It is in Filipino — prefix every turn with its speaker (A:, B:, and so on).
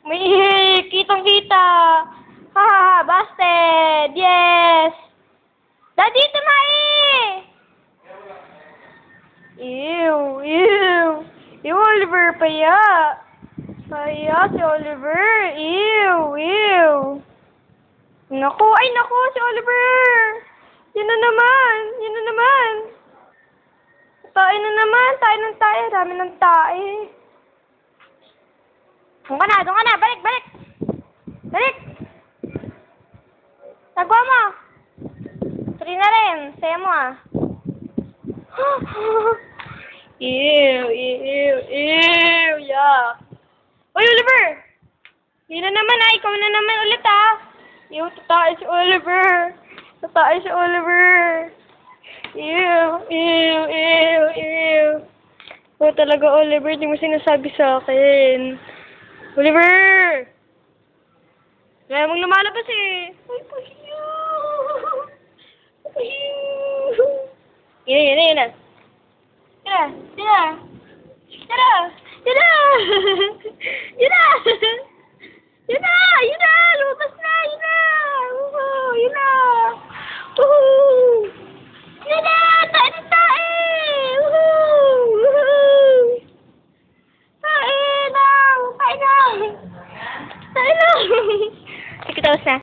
A: May kitang-kita. Ha ha ha, busted. Yes. Daddy, tumae. Ew, ew. Ew, Oliver, paya. Paya si Oliver. Ew, ew. Naku, ay naku, si Oliver. Yan na naman. Yan na naman. Tae na naman. Tae ng tae. Dami ng tae. Doon ka na, doon ka na. Balik, balik. Balik. Tagwa mo. Three na rin. Saya mo ah. Ew, ew, ew. Yuck. Uy, Oliver. Yun na naman ah. Ikaw na naman ulit ah. Ew, tatae si Oliver. Tatae si Oliver. Ew, ew, ew, ew. Oh, talaga, Oliver. Di mo sinasabi sa akin. Oliver! Kaya mong lumalabas eh. Ay, pahiyo. Pahiyo. Yan na, yan na. Yan na. Yan na. Yan na. Yan na. Yan na.